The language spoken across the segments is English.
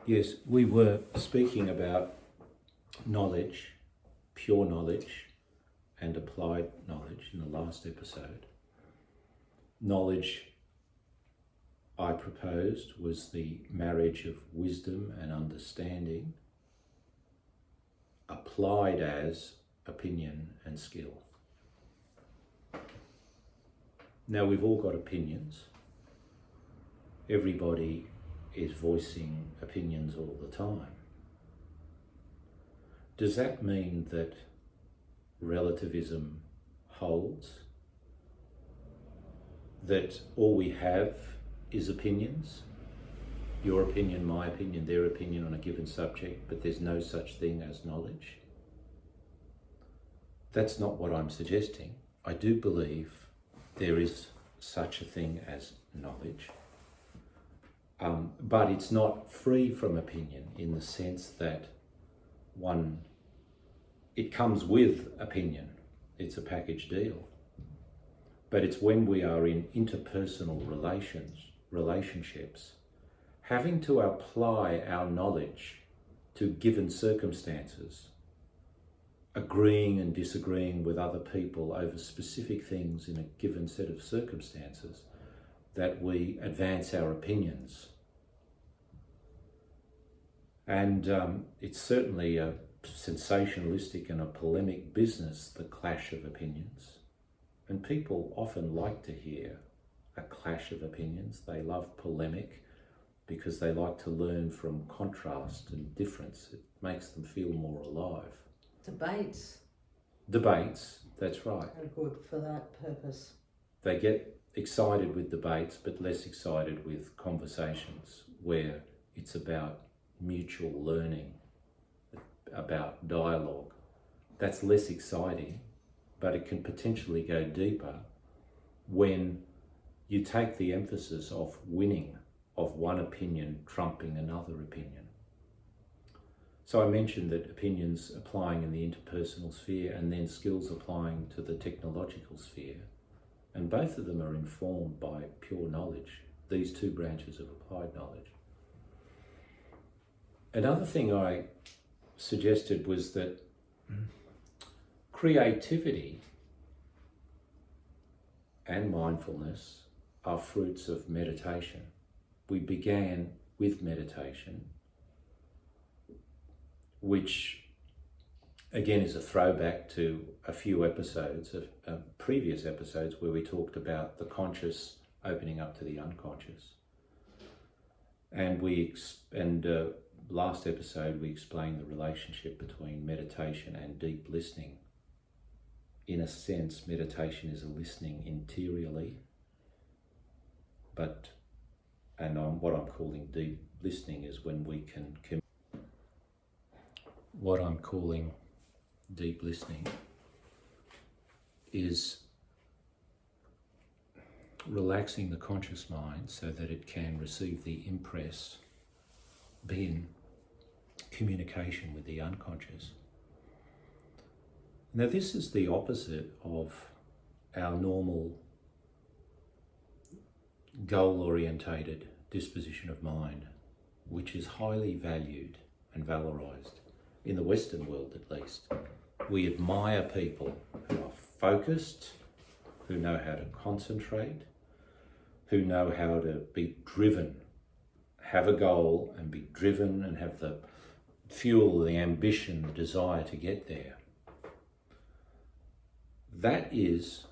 Yes, we were speaking about knowledge, pure knowledge, and applied knowledge in the last episode. Knowledge, I proposed, was the marriage of wisdom and understanding, applied as opinion and skill. Now, we've all got opinions. Everybody is voicing opinions all the time. Does that mean that relativism holds? That all we have is opinions? Your opinion, my opinion, their opinion on a given subject, but there's no such thing as knowledge? That's not what I'm suggesting. I do believe there is such a thing as knowledge. But it's not free from opinion in the sense that it comes with opinion. It's a package deal. But it's when we are in interpersonal relationships, having to apply our knowledge to given circumstances, agreeing and disagreeing with other people over specific things in a given set of circumstances, that we advance our opinions. And it's certainly a sensationalistic and a polemic business, the clash of opinions. And people often like to hear a clash of opinions. They love polemic because they like to learn from contrast and difference. It makes them feel more alive. Debates, that's right. Are good for that purpose. They get excited with debates, but less excited with conversations where it's about mutual learning, about dialogue. That's less exciting, but it can potentially go deeper when you take the emphasis off winning, of one opinion trumping another opinion. So I mentioned that opinions applying in the interpersonal sphere and then skills applying to the technological sphere. And both of them are informed by pure knowledge, these two branches of applied knowledge. Another thing I suggested was that creativity and mindfulness are fruits of meditation. We began with meditation, which again is a throwback to a few episodes of previous episodes where we talked about the conscious opening up to the unconscious. And last episode we explained the relationship between meditation and deep listening. In a sense, meditation is a listening interiorly, what I'm calling deep listening is when we can what I'm calling deep listening is relaxing the conscious mind so that it can receive the impress, be in communication with the unconscious. Now, this is the opposite of our normal goal-orientated disposition of mind, which is highly valued and valorized. In the Western world, at least, we admire people who are focused, who know how to concentrate, who know how to be driven, have a goal and be driven and have the fuel, the ambition, the desire to get there. That is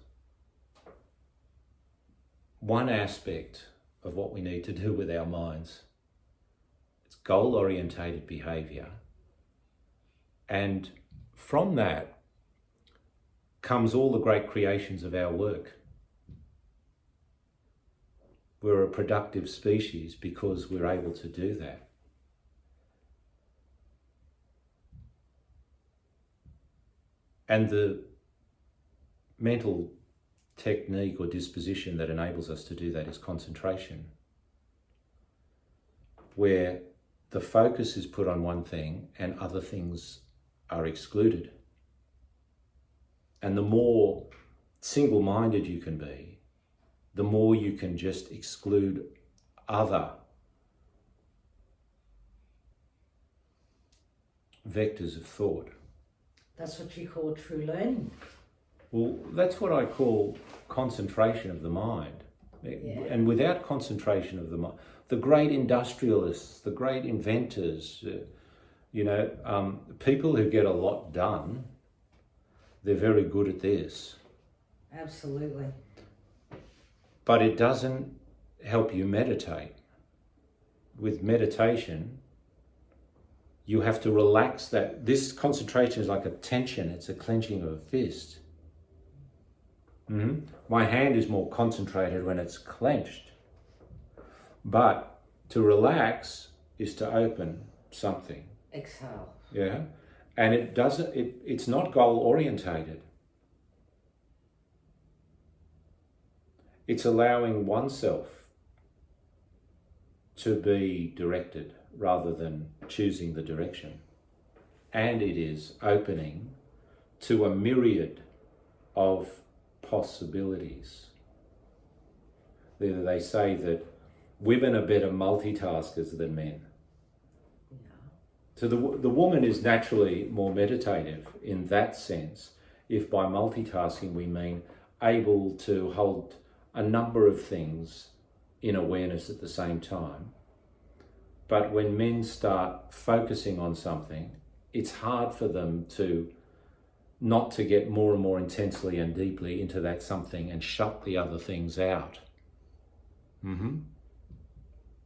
one aspect of what we need to do with our minds. It's goal-orientated behavior. And from that comes all the great creations of our work. We're a productive species because we're able to do that. And the mental technique or disposition that enables us to do that is concentration, where the focus is put on one thing and other things are excluded. And the more single-minded you can be, the more you can just exclude other vectors of thought. That's what you call true learning. Well, that's what I call concentration of the mind. Yeah. And without concentration of the mind, the great industrialists, the great inventors, people who get a lot done, they're very good at this. Absolutely. But it doesn't help you meditate. With meditation, you have to relax that. This concentration is like a tension, it's a clenching of a fist. My hand is more concentrated when it's clenched. But to relax is to open something. Exhale. Yeah. And it's not goal orientated. It's allowing oneself to be directed rather than choosing the direction. And it is opening to a myriad of possibilities. They say that women are better multitaskers than men. Yeah. So the woman is naturally more meditative in that sense, if by multitasking we mean able to hold a number of things in awareness at the same time. But when men start focusing on something, it's hard for them not to get more and more intensely and deeply into that something and shut the other things out.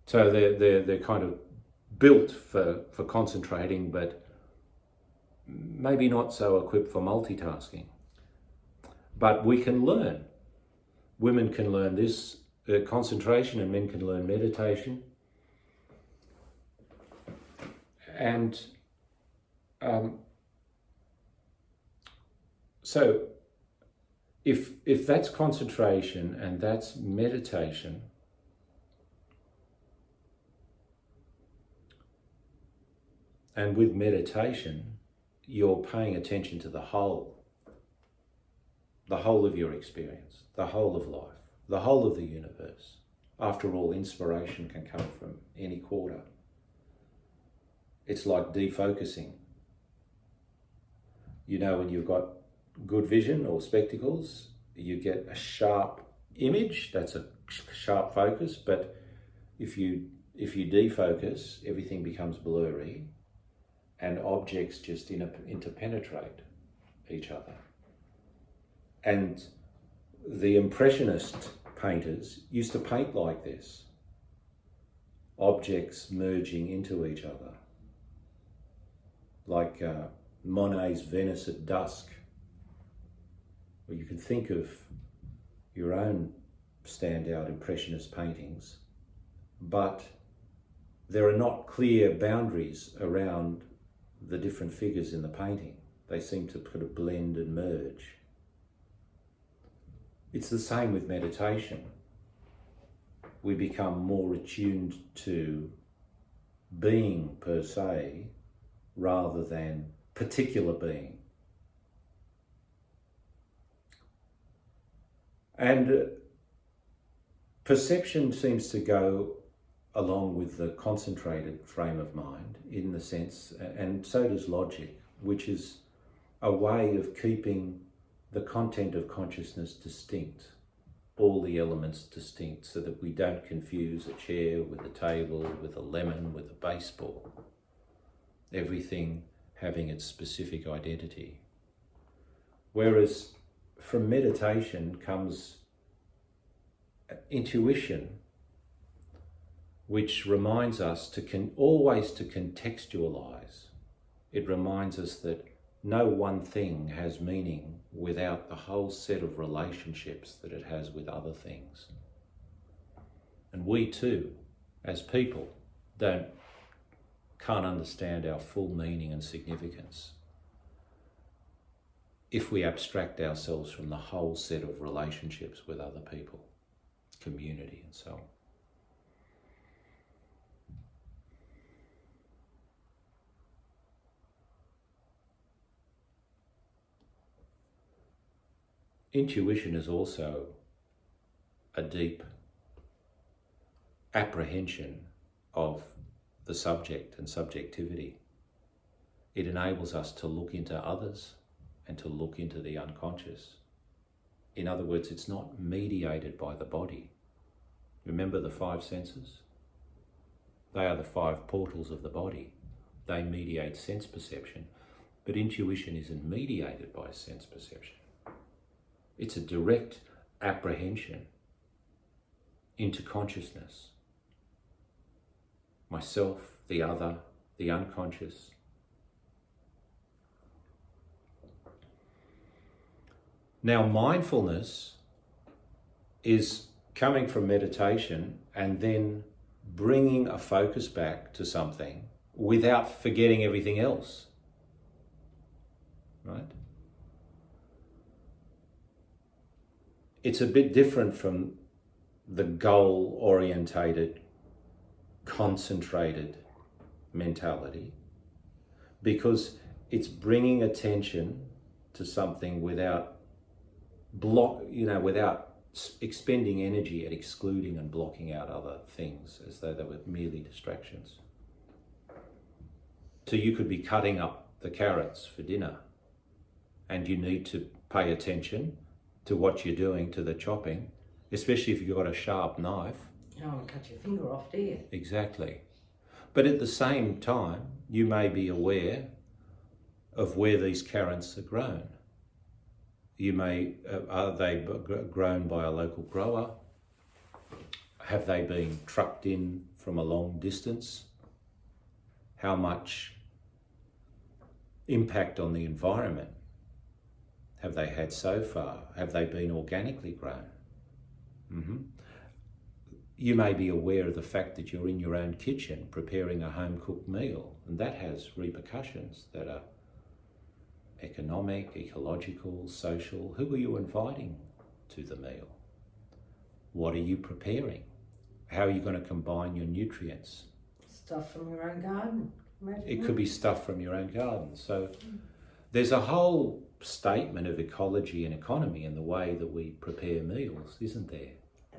So they're kind of built for concentrating, but maybe not so equipped for multitasking. But we can learn. Women can learn this concentration, and men can learn meditation. And so if that's concentration and that's meditation, and with meditation, you're paying attention to the whole of your experience, the whole of life, the whole of the universe. After all, inspiration can come from any quarter. It's like defocusing. When you've got good vision or spectacles, you get a sharp image, that's a sharp focus, but if you defocus, everything becomes blurry and objects just interpenetrate each other. And the Impressionist painters used to paint like this, objects merging into each other, like Monet's Venice at Dusk, where you can think of your own standout Impressionist paintings, but there are not clear boundaries around the different figures in the painting. They seem to kind of blend and merge. It's the same with meditation. We become more attuned to being per se rather than particular being. And perception seems to go along with the concentrated frame of mind in the sense, and so does logic, which is a way of keeping the content of consciousness distinct, all the elements distinct, so that we don't confuse a chair with a table, with a lemon, with a baseball. Everything having its specific identity. Whereas from meditation comes intuition, which reminds us always to contextualize. It reminds us that no one thing has meaning without the whole set of relationships that it has with other things. And we too, as people, can't understand our full meaning and significance if we abstract ourselves from the whole set of relationships with other people, community and so on. Intuition is also a deep apprehension of the subject and subjectivity. It enables us to look into others and to look into the unconscious. In other words, it's not mediated by the body. Remember the five senses? They are the five portals of the body. They mediate sense perception, but intuition isn't mediated by sense perception. It's a direct apprehension into consciousness. Myself, the other, the unconscious. Now, mindfulness is coming from meditation and then bringing a focus back to something without forgetting everything else, right? It's a bit different from the goal-orientated, concentrated mentality, because it's bringing attention to something without without expending energy at excluding and blocking out other things as though they were merely distractions. So you could be cutting up the carrots for dinner and you need to pay attention to what you're doing to the chopping, especially if you've got a sharp knife. You don't want to cut your finger off, do you? Exactly. But at the same time, you may be aware of where these carrots are grown. You may, are they grown by a local grower? Have they been trucked in from a long distance? How much impact on the environment have they had so far? Have they been organically grown? You may be aware of the fact that you're in your own kitchen preparing a home-cooked meal, and that has repercussions that are economic, ecological, social. Who are you inviting to the meal? What are you preparing? How are you going to combine your nutrients? Stuff from your own garden. Imagine It that. could be stuff from your own garden. So there's a whole statement of ecology and economy in the way that we prepare meals, isn't there?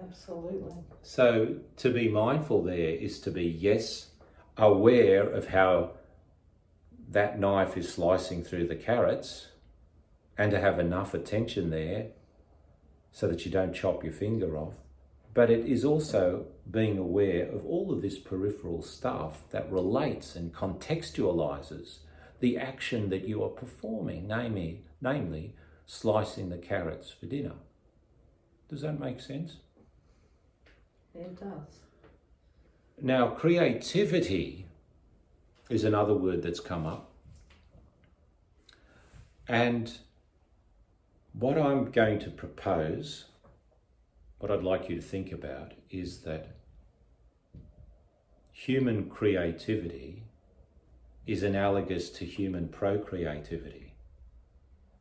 Absolutely. So to be mindful there is to be, yes, aware of how that knife is slicing through the carrots, and to have enough attention there so that you don't chop your finger off. But it is also being aware of all of this peripheral stuff that relates and contextualizes the action that you are performing, namely slicing the carrots for dinner. Does that make sense? It does. Now, creativity is another word that's come up. And what I'm going to propose, what I'd like you to think about, is that human creativity is analogous to human procreativity.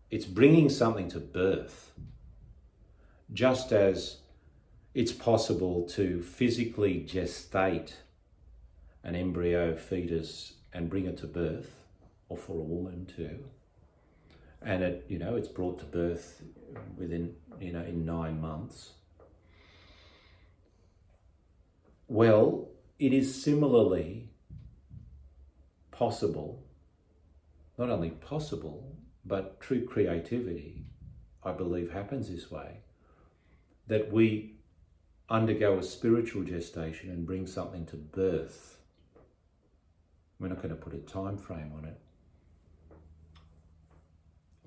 It's bringing something to birth, just as it's possible to physically gestate an embryo, fetus, and bring it to birth, or for a woman too. And it's brought to birth within, in 9 months. Well, it is similarly possible, not only possible, but true creativity, I believe, happens this way, that we undergo a spiritual gestation and bring something to birth. We're not going to put a time frame on it.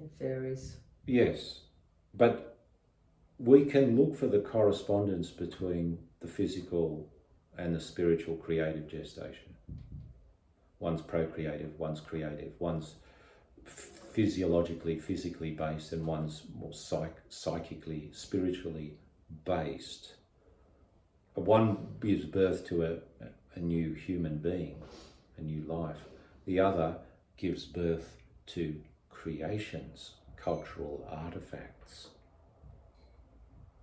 It varies. Yes, but we can look for the correspondence between the physical and the spiritual creative gestation. One's procreative, one's creative, one's physiologically, physically based, and one's more psychically, spiritually based. One gives birth to a new human being, a new life. The other gives birth to creations, cultural artifacts,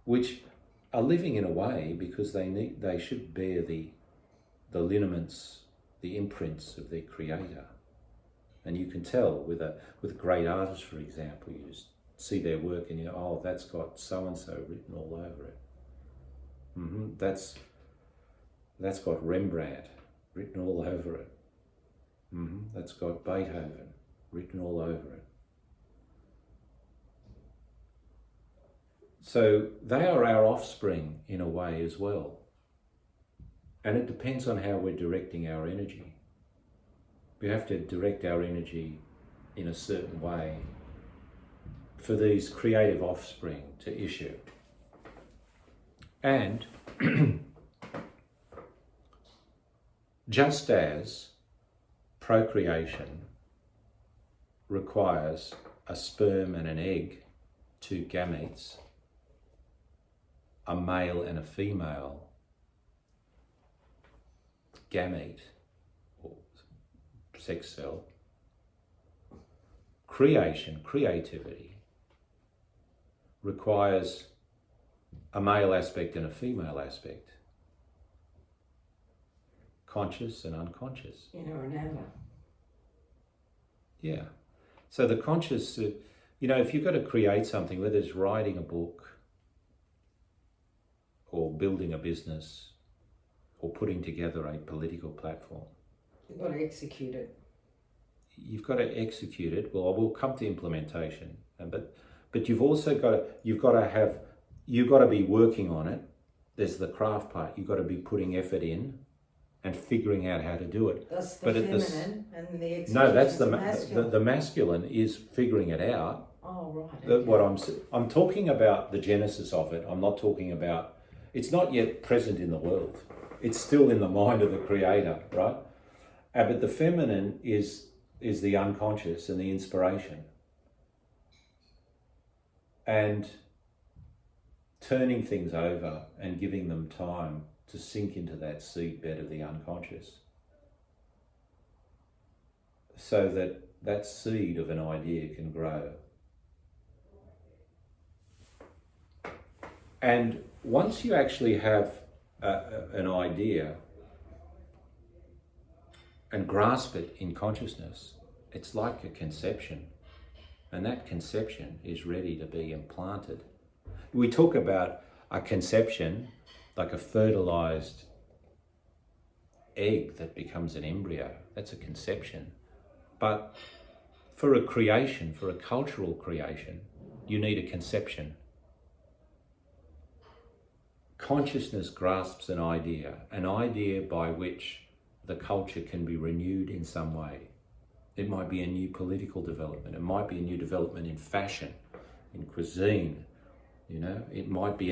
which are living in a way because they should bear the lineaments, the imprints of their creator. And you can tell with great artists, for example, you just see their work and that's got so-and-so written all over it. That's got Rembrandt written all over it. That's got Beethoven. written all over it. So they are our offspring in a way as well. And it depends on how we're directing our energy. We have to direct our energy in a certain way for these creative offspring to issue. And just as procreation requires a sperm and an egg, two gametes, a male and a female gamete or sex cell, creativity requires a male aspect and a female aspect, conscious and unconscious. Inner and outer. Yeah. So the conscious, if you've got to create something, whether it's writing a book or building a business or putting together a political platform, You've got to execute it. You've got to execute it. Well, we'll come to implementation, but you've also got to be working on it. There's the craft part. You've got to be putting effort in and figuring out how to do it. That's the feminine, and the execution. No, that's the masculine. the masculine is figuring it out. Oh, right. Okay. What I'm talking about the genesis of it. I'm not talking about. It's not yet present in the world. It's still in the mind of the creator, right? But the feminine is the unconscious and the inspiration. And turning things over and giving them time to sink into that seed bed of the unconscious, so that that seed of an idea can grow. And once you actually have an idea and grasp it in consciousness, it's like a conception, and that conception is ready to be implanted. We talk about a conception like a fertilized egg that becomes an embryo. That's a conception. But for a creation, for a cultural creation, you need a conception. Consciousness grasps an idea by which the culture can be renewed in some way. It might be a new political development. It might be a new development in fashion, in cuisine. It might be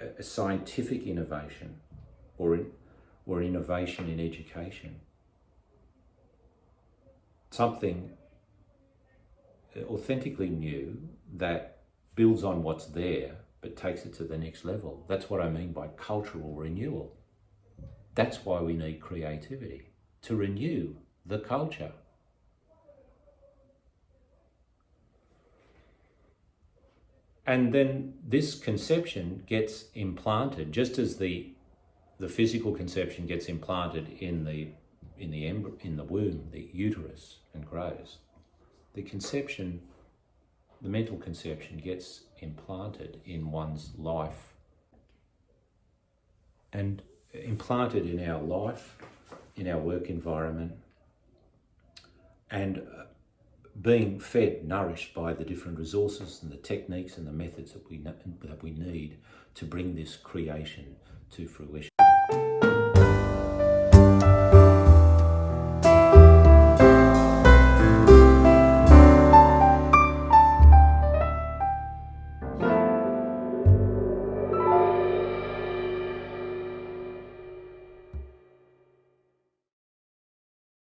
a scientific innovation, or innovation in education. Something authentically new that builds on what's there, but takes it to the next level. That's what I mean by cultural renewal. That's why we need creativity, to renew the culture. And then this conception gets implanted, just as the physical conception gets implanted in the womb, the uterus, and grows. The mental conception gets implanted in one's life, and implanted in our life, in our work environment, and being fed, nourished by the different resources and the techniques and the methods that we need to bring this creation to fruition.